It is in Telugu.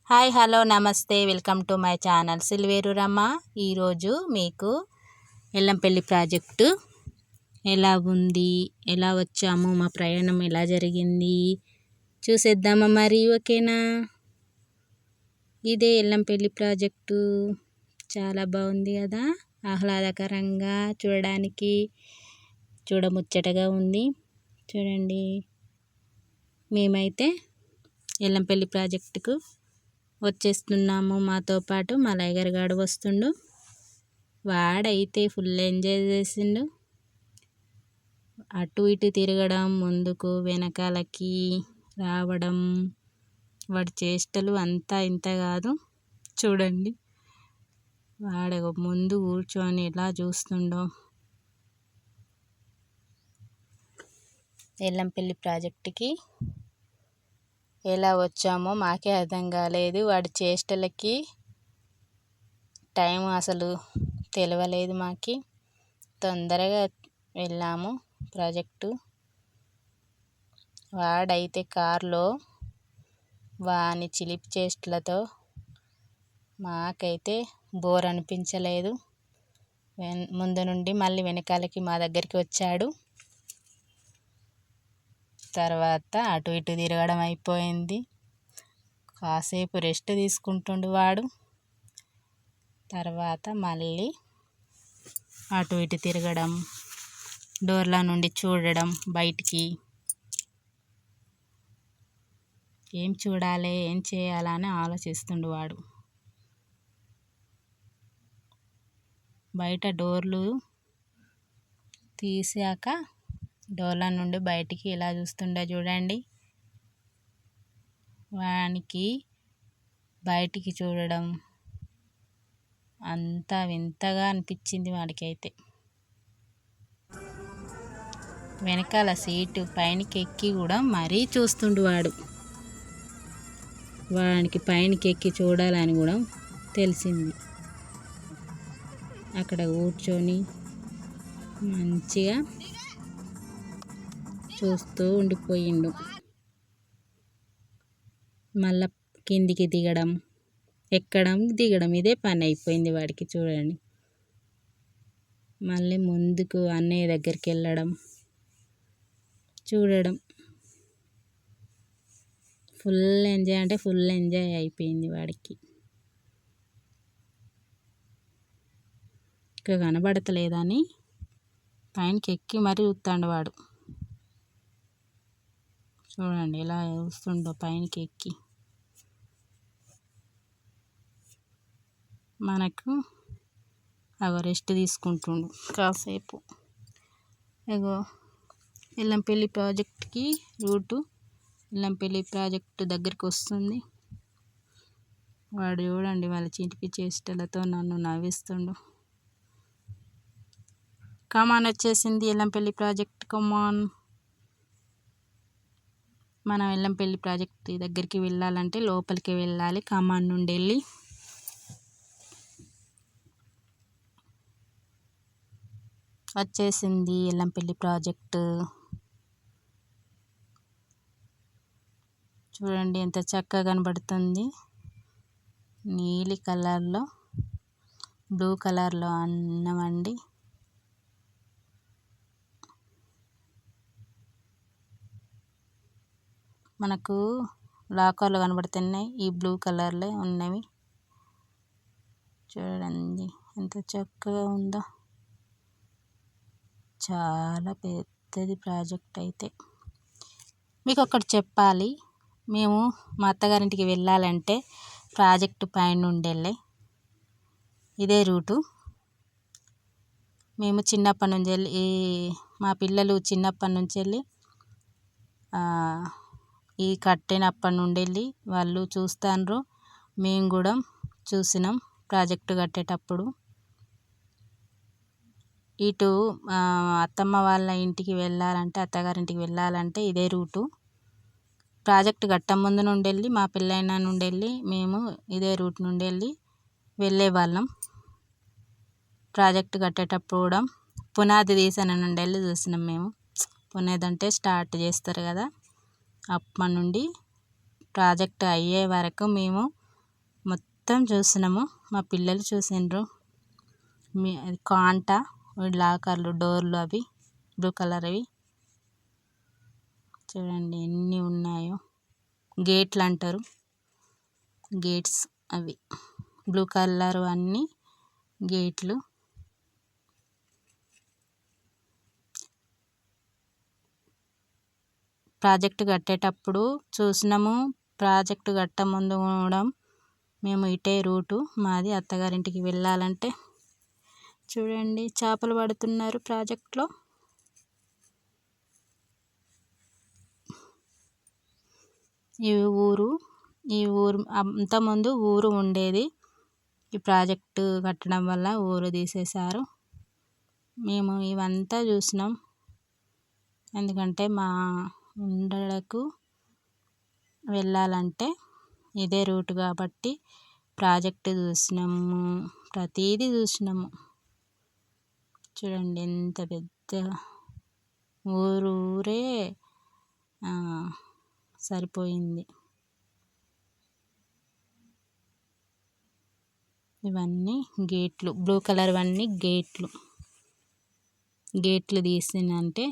హాయ్ హలో నమస్తే welcome to my channel Silveru రమ్మ. ఈరోజు మీకు ఎల్లంపల్లి ప్రాజెక్టు ఎలా ఉంది, ఎలా వచ్చాము, మా ప్రయాణం ఎలా జరిగింది చూసేద్దామా మరి. ఓకేనా? ఇదే ఎల్లంపల్లి ప్రాజెక్టు. చాలా బాగుంది కదా, ఆహ్లాదకరంగా, చూడడానికి చూడముచ్చటగా ఉంది. చూడండి, మేమైతే ఎల్లంపల్లి ప్రాజెక్టుకు వచ్చేస్తున్నాము. మాతో పాటు మా లైగర్ గాడు వస్తుండు. వాడైతే ఫుల్ ఎంజాయ్ చేసిండు. అటు ఇటు తిరగడం, ముందుకు వెనకాలకి రావడం, వాడి చేష్టలు అంతా ఇంత కాదు. చూడండి, వాడు ముందు కూర్చొని ఎలా చూస్తుండో. ఎల్లంపల్లి ప్రాజెక్టుకి ఎలా వచ్చామో మాకే అర్థం కాలేదు. వాడి చేష్టలకి టైం అసలు తెలియలేదు మాకి. తొందరగా వెళ్ళాము ప్రాజెక్టు. వాడైతే కారులో వాని చిలిపి చేష్టలతో మాకైతే బోర్ అనిపించలేదు. ముందు నుండి మళ్ళీ వెనకాలకి మా దగ్గరికి వచ్చాడు. తర్వాత అటు ఇటు తిరగడం అయిపోయింది. కాసేపు రెస్ట్ తీసుకుంటుండు వాడు. తర్వాత మళ్ళీ అటు ఇటు తిరగడం, డోర్ల నుండి చూడడం, బయటికి ఏం చూడాలి, ఏం చేయాలని ఆలోచిస్తుండు వాడు. బయట డోర్లు తీసాక డోర్ల నుండి బయటికి ఎలా చూస్తుండో చూడండి. వానికి బయటికి చూడడం అంతా వింతగా అనిపించింది వాడికైతే. వెనకాల సీటు పైనకి ఎక్కి కూడా మరీ చూస్తుండు వాడు. వానికి పైనకి ఎక్కి చూడాలని కూడా తెలిసింది. అక్కడ కూర్చొని మంచిగా చూస్తూ ఉండిపోయిండు. మళ్ళా కిందికి దిగడం, ఎక్కడం, దిగడం ఇదే పని అయిపోయింది వాడికి. చూడండి, మళ్ళీ ముందుకు అన్నయ్య దగ్గరికి వెళ్ళడం, చూడడం. ఫుల్ ఎంజాయ్ అంటే ఫుల్ ఎంజాయ్ అయిపోయింది వాడికి. ఇక కనబడతలేదని పైనకి ఎక్కి మరీ చూస్తాడు వాడు. చూడండి ఎలా చూస్తుండో పైనకి ఎక్కి. మనకు అగో రెస్ట్ తీసుకుంటుండు కాసేపు. ఇగో ఎల్లంపల్లి ప్రాజెక్ట్కి రూటు ఎల్లంపల్లి ప్రాజెక్టు దగ్గరికి వస్తుంది. వాడు చూడండి వాళ్ళ చిలిపి చేష్టలతో నన్ను నవ్విస్తుండు. కమాన్, వచ్చేసింది ఎల్లంపల్లి ప్రాజెక్ట్. కమాన్, మనం ఎల్లంపల్లి ప్రాజెక్ట్ దగ్గరికి వెళ్ళాలంటే లోపలికి వెళ్ళాలి. కమాన్ నుండి వెళ్ళి వచ్చేసింది ఎల్లంపల్లి ప్రాజెక్టు. చూడండి ఎంత చక్కగా కనబడుతుంది. నీలి కలర్లో, బ్లూ కలర్లో అన్నమండి. మనకు లాకర్లు కనబడుతున్నాయి, ఈ బ్లూ కలర్లో ఉన్నవి. చూడండి ఎంత చక్కగా ఉందో. చాలా పెద్దది ప్రాజెక్ట్. అయితే మీకు ఒకటి చెప్పాలి, మేము మా అత్తగారింటికి వెళ్ళాలంటే ప్రాజెక్టు పైన నుండి వెళ్ళే ఇదే రూటు. మేము చిన్నప్పటి నుంచి వెళ్ళి మా పిల్లలు చిన్నప్పటి నుంచి వెళ్ళి ఈ కట్టినప్పటి నుండి వెళ్ళి వాళ్ళు చూస్తాండ్రు. మేము కూడా చూసినాం ప్రాజెక్టు కట్టేటప్పుడు. ఇటు అత్తమ్మ వాళ్ళ ఇంటికి వెళ్ళాలంటే, అత్తగారింటికి వెళ్ళాలంటే ఇదే రూటు. ప్రాజెక్టు కట్ట ముందు నుండి వెళ్ళి, మా పెళ్ళైన నుండి వెళ్ళి మేము ఇదే రూట్ నుండి వెళ్ళి వెళ్ళేవాళ్ళం. ప్రాజెక్టు కట్టేటప్పుడు కూడా పునాది తీసిన నుండి వెళ్ళి చూసినాం మేము. పునాది అంటే స్టార్ట్ చేస్తారు కదా, అప్పటి నుండి ప్రాజెక్టు అయ్యే వరకు మేము మొత్తం చూసినాము. మా పిల్లలు చూసిండ్రు. అది కాంట లాకర్లు డోర్లు అవి బ్లూ కలర్ అవి చూడండి ఎన్ని ఉన్నాయో. గేట్లు అంటారు, గేట్స్ అవి బ్లూ కలర్ అన్నీ గేట్లు. ప్రాజెక్టు కట్టేటప్పుడు చూసినాము. ప్రాజెక్టు కట్ట ముందు కూడా మేము ఇటే రూటు మాది అత్తగారింటికి వెళ్ళాలంటే. చూడండి చేపలు పడుతున్నారు ప్రాజెక్ట్లో. ఈ ఊరు అంతకుముందు ఊరు ఉండేది. ఈ ప్రాజెక్టు కట్టడం వల్ల ఊరు తీసేశారు. మేము ఇవంతా చూసినాం. ఎందుకంటే మా ఉండలకు వెళ్ళాలంటే ఇదే రూట్ కాబట్టి ప్రాజెక్టు చూసినాము, ప్రతిదీ చూసినాము. చూడండి ఎంత పెద్ద ఊరే సరిపోయింది. ఇవన్నీ గేట్లు, బ్లూ కలర్ అన్నీ గేట్లు తీసిందంటే